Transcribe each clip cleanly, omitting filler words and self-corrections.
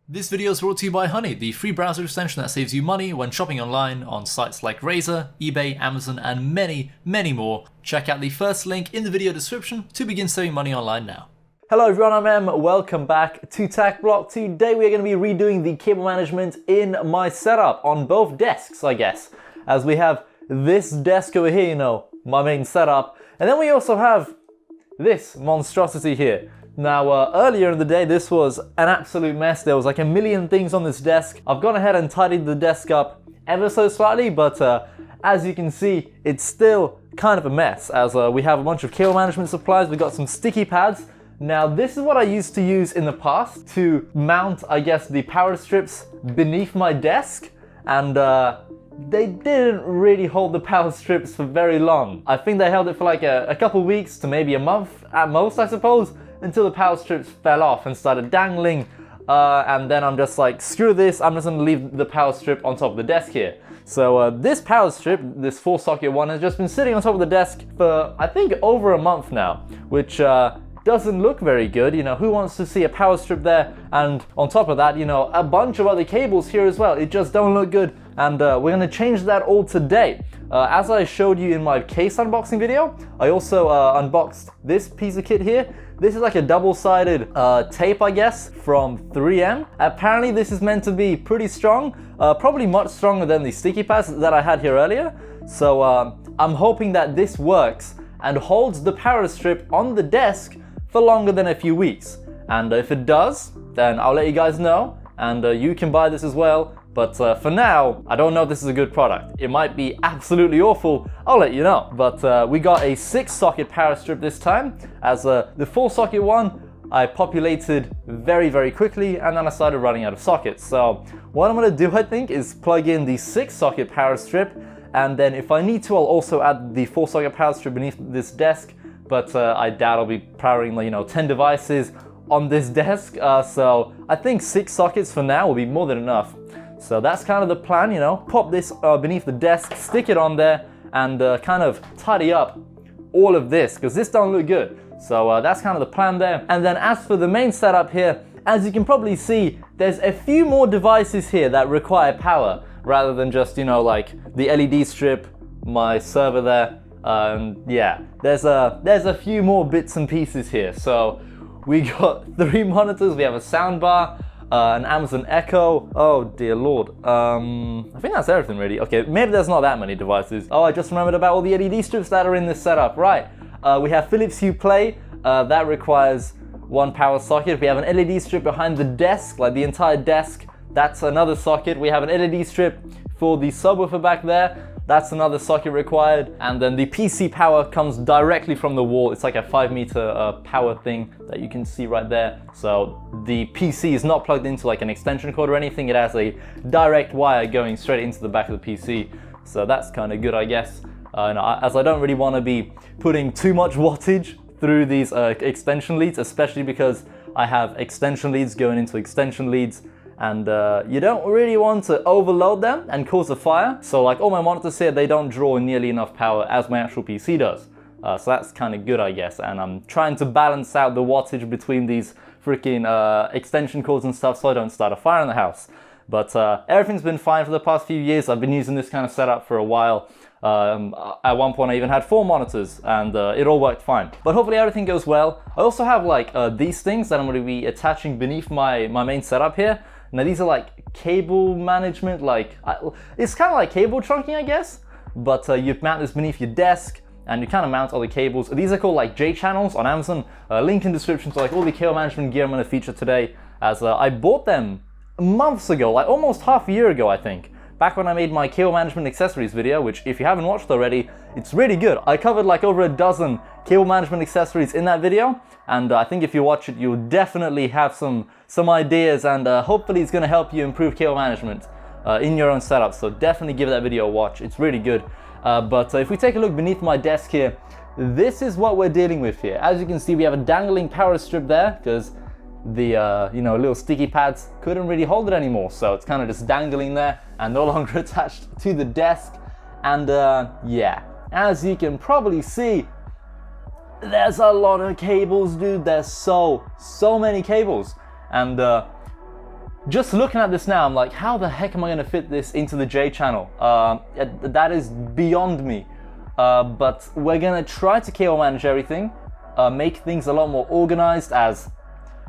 This video is brought to you by Honey, the free browser extension that saves you money when shopping online on sites like Razer, eBay, Amazon, and many, many more. Check out the first link in the video description to begin saving money online now. Hello everyone, I'm Em. Welcome back to TechBlock. Today we are going to be redoing the cable management in my setup on both desks, I guess. As we have this desk over here, my main setup. And then we also have this monstrosity here. Now, earlier in the day, this was an absolute mess. There was like a million things on this desk. I've gone ahead and tidied the desk up ever so slightly, but as you can see, it's still kind of a mess as we have a bunch of cable management supplies. We've got some sticky pads. Now, this is what I used to use in the past to mount, I guess, the power strips beneath my desk, and they didn't really hold the power strips for very long. I think they held it for like a couple weeks to maybe a month at most, I suppose, until the power strips fell off and started dangling, and then I'm just like, screw this, I'm just gonna leave the power strip on top of the desk here. So this power strip, this 4-socket one, has just been sitting on top of the desk for I think over a month now, which doesn't look very good. Who wants to see a power strip there? And on top of that, a bunch of other cables here as well. It just don't look good, and we're gonna change that all today. As I showed you in my case unboxing video, I also unboxed this piece of kit here. This is like a double-sided tape, I guess, from 3M. Apparently this is meant to be pretty strong, probably much stronger than the sticky pads that I had here earlier. So I'm hoping that this works and holds the power strip on the desk for longer than a few weeks. And if it does, then I'll let you guys know, and you can buy this as well. But for now, I don't know if this is a good product. It might be absolutely awful, I'll let you know. But we got a 6-socket power strip this time, as the 4-socket one I populated very, very quickly, and then I started running out of sockets. So what I'm gonna do, I think, is plug in the 6-socket power strip, and then if I need to, I'll also add the 4-socket power strip beneath this desk, but I doubt I'll be powering 10 devices on this desk. So I think 6 sockets for now will be more than enough. So that's kind of the plan, pop this beneath the desk, stick it on there, and kind of tidy up all of this, because this don't look good. So that's kind of the plan there. And then as for the main setup here, as you can probably see, there's a few more devices here that require power, rather than just, like the LED strip, my server there. Yeah, there's a few more bits and pieces here. So we got 3 monitors, we have a soundbar, an Amazon Echo. Oh dear Lord. I think that's everything really. Okay, maybe there's not that many devices. Oh, I just remembered about all the LED strips that are in this setup. Right. We have Philips Hue Play. That requires 1 power socket. We have an LED strip behind the desk, like the entire desk. That's another socket. We have an LED strip for the subwoofer back there. That's another socket required. And then the PC power comes directly from the wall. It's like a 5-meter power thing that you can see right there. So the PC is not plugged into like an extension cord or anything. It has a direct wire going straight into the back of the PC. So that's kind of good, I guess. As I don't really want to be putting too much wattage through these extension leads, especially because I have extension leads going into extension leads. And you don't really want to overload them and cause a fire. So like all my monitors here, they don't draw nearly enough power as my actual PC does. So that's kind of good, I guess. And I'm trying to balance out the wattage between these freaking extension cords and stuff so I don't start a fire in the house. But everything's been fine for the past few years. I've been using this kind of setup for a while. At one point I even had 4 monitors, and it all worked fine. But hopefully everything goes well. I also have like these things that I'm going to be attaching beneath my main setup here. Now these are like cable management, it's kind of like cable trunking, I guess, but you mount this beneath your desk and you kind of mount all the cables. These are called like J channels on Amazon. Link in description to like all the cable management gear I'm going to feature today, as I bought them months ago, like almost half a year ago, I think. Back when I made my cable management accessories video, which if you haven't watched already, it's really good. I covered like over a dozen cable management accessories in that video, and I think if you watch it, you'll definitely have some ideas, and hopefully it's going to help you improve cable management in your own setup. So definitely give that video a watch. It's really good. But if we take a look beneath my desk here, this is what we're dealing with here. As you can see, we have a dangling power strip there because the little sticky pads couldn't really hold it anymore, so it's kind of just dangling there and no longer attached to the desk. And yeah, as you can probably see, there's a lot of cables, dude. There's so many cables, and just looking at this now, I'm like, how the heck am I gonna fit this into the J channel? That is beyond me. But we're gonna try to cable manage everything, make things a lot more organized, as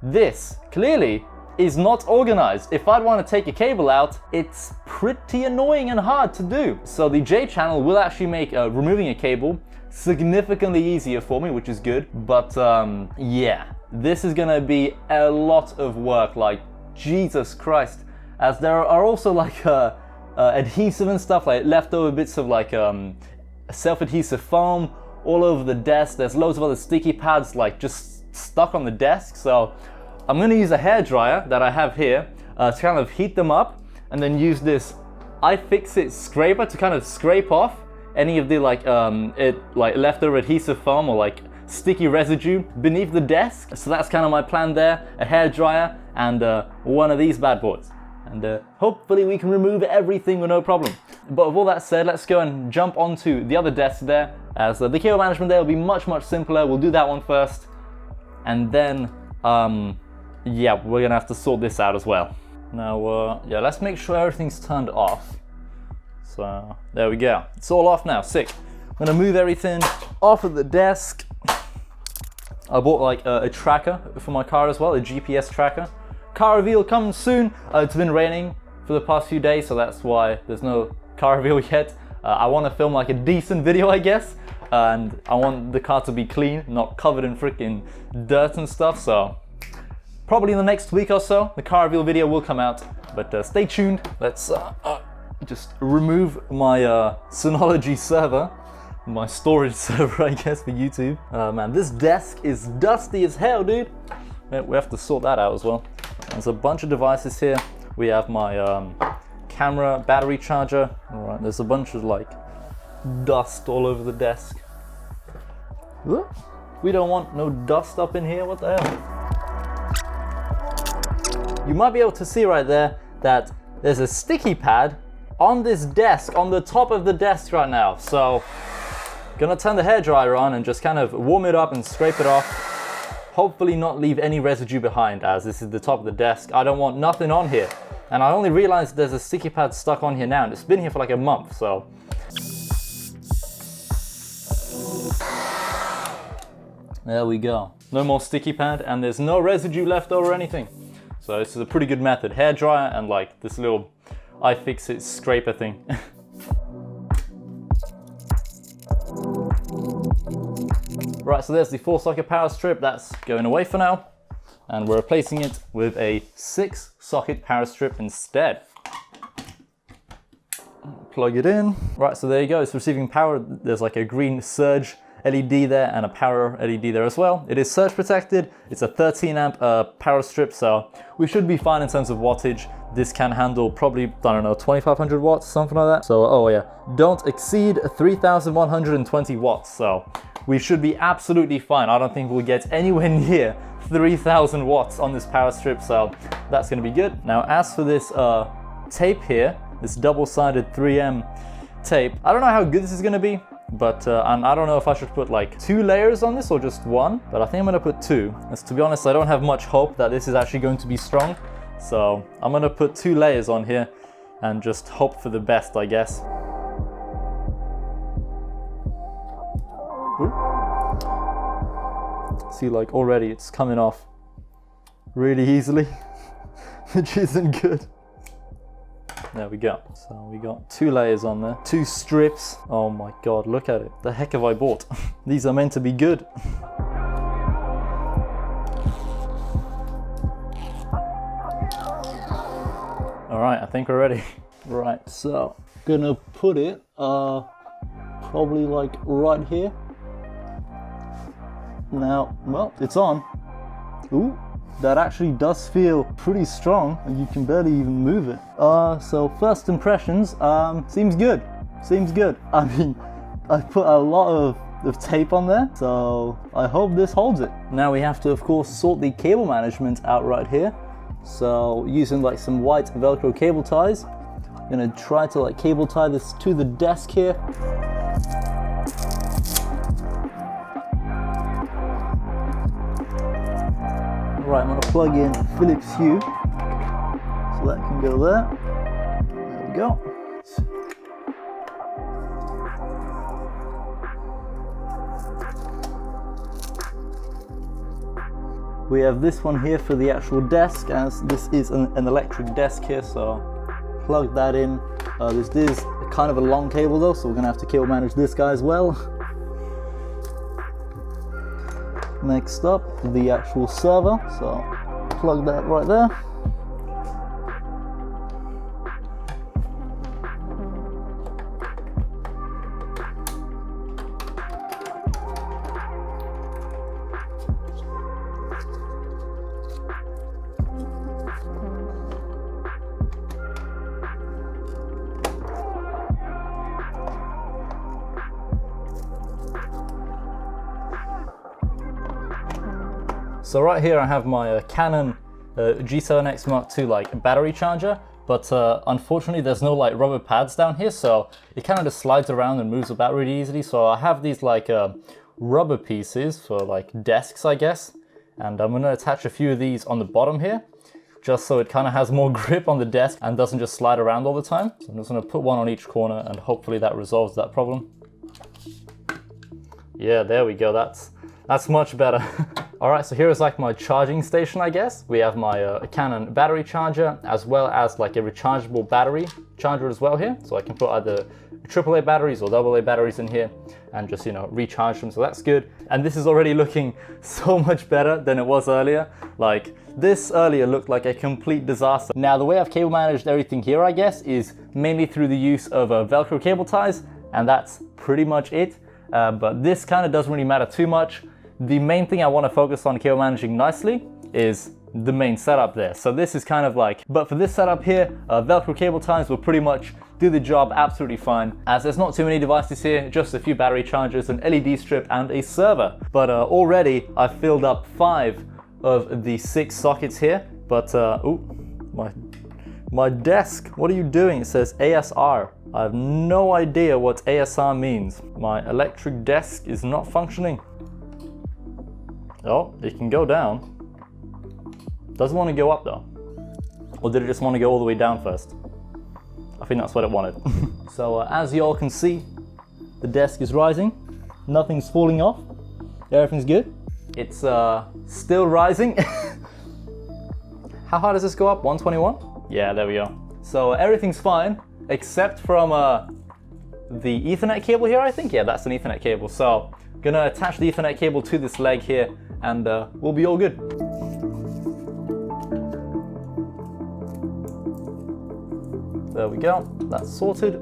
this clearly is not organized. If I'd want to take a cable out, it's pretty annoying and hard to do. So the J channel will actually make removing a cable significantly easier for me, which is good. But yeah, this is gonna be a lot of work, like Jesus Christ, as there are also like adhesive and stuff, like leftover bits of like self-adhesive foam all over the desk. There's loads of other sticky pads like just stuck on the desk. So I'm going to use a hairdryer that I have here to kind of heat them up, and then use this iFixit scraper to kind of scrape off any of the like leftover adhesive foam or like sticky residue beneath the desk. So that's kind of my plan there, a hairdryer and one of these bad boys. And hopefully we can remove everything with no problem. But with all that said, let's go and jump onto the other desk there, as the cable management there will be much simpler. We'll do that one first, and then yeah, we're gonna have to sort this out as well. Now yeah, let's make sure everything's turned off. So there we go, it's all off now. Sick. I'm gonna move everything off of the desk. I bought like a tracker for my car as well, a GPS tracker. Car reveal coming soon. It's been raining for the past few days, so that's why there's no car reveal yet. I want to film like a decent video, I guess, and I want the car to be clean, not covered in freaking dirt and stuff. So probably in the next week or so, the car reveal video will come out, but stay tuned. Let's just remove my Synology server, my storage server, I guess, for YouTube. Man, this desk is dusty as hell, dude. We have to sort that out as well. There's a bunch of devices here. We have my camera, battery charger. All right, there's a bunch of like dust all over the desk. Whoop. We don't want no dust up in here, what the hell? You might be able to see right there that there's a sticky pad on this desk, on the top of the desk right now. So, gonna turn the hairdryer on and just kind of warm it up and scrape it off. Hopefully not leave any residue behind, as this is the top of the desk. I don't want nothing on here. And I only realized there's a sticky pad stuck on here now, and it's been here for like a month, so. There we go. No more sticky pad, and there's no residue left over or anything. So this is a pretty good method. Hairdryer and like this little iFixit scraper thing. Right, so there's the 4-socket power strip. That's going away for now. And we're replacing it with a 6-socket power strip instead. Plug it in. Right, so there you go. It's receiving power. There's like a green surge LED there and a power LED there as well. It is surge protected. It's a 13 amp power strip, so we should be fine in terms of wattage. This can handle probably, I don't know, 2500 watts, something like that. So, oh yeah, don't exceed 3120 watts. So we should be absolutely fine. I don't think we'll get anywhere near 3000 watts on this power strip, so that's gonna be good. Now, as for this tape here, this double-sided 3M tape, I don't know how good this is gonna be, but and I don't know if I should put like 2 layers on this or just 1, but I think I'm gonna put 2. As to be honest, I don't have much hope that this is actually going to be strong, so I'm gonna put 2 layers on here and just hope for the best, I guess. Ooh. See, like already it's coming off really easily, which isn't good. There we go. So we got 2 layers on there, 2 strips. Oh my God, look at it. The heck have I bought? These are meant to be good. All right, I think we're ready. Right, so gonna put it probably like right here. Now, well, it's on. Ooh, that actually does feel pretty strong, and you can barely even move it. So first impressions, seems good. Seems good. I mean, I put a lot of tape on there, so I hope this holds it. Now we have to, of course, sort the cable management out right here. So using like some white Velcro cable ties, I'm gonna try to like cable tie this to the desk here. Right, I'm gonna plug in Philips Hue. So that can go there. There we go. We have this one here for the actual desk, as this is an electric desk here, so plug that in. This is kind of a long cable though, so we're gonna have to cable manage this guy as well. Next up, the actual server, so plug that right there. So right here I have my Canon G7X Mark II like battery charger, but unfortunately there's no like rubber pads down here, so it kind of just slides around and moves the battery really easily. So I have these like rubber pieces for like desks, I guess, and I'm gonna attach a few of these on the bottom here, just so it kind of has more grip on the desk and doesn't just slide around all the time. So I'm just gonna put one on each corner and hopefully that resolves that problem. Yeah, there we go, that's much better. All right, so here is like my charging station, I guess. We have my Canon battery charger, as well as like a rechargeable battery charger as well here. So I can put either AAA batteries or AA batteries in here and just, you know, recharge them, so that's good. And this is already looking so much better than it was earlier. Like, this earlier looked like a complete disaster. Now, the way I've cable managed everything here, I guess, is mainly through the use of Velcro cable ties, and that's pretty much it. But this kind of doesn't really matter too much. The main thing I want to focus on cable managing nicely is the main setup there. So this is kind of like, but for this setup here, Velcro cable ties will pretty much do the job absolutely fine, as there's not too many devices here, just a few battery chargers, an LED strip, and a server. But already I've filled up 5 of the 6 sockets here, but my desk, what are you doing? It says ASR. I have no idea what ASR means. My electric desk is not functioning. Oh, it can go down. Doesn't want to go up though. Or did it just want to go all the way down first? I think that's what it wanted. So as you all can see, the desk is rising. Nothing's falling off. Everything's good. It's still rising. How high does this go up? 121? Yeah, there we go. So everything's fine, except from the Ethernet cable here, I think. Yeah, that's an Ethernet cable. So gonna attach the Ethernet cable to this leg here, and we'll be all good. There we go, that's sorted.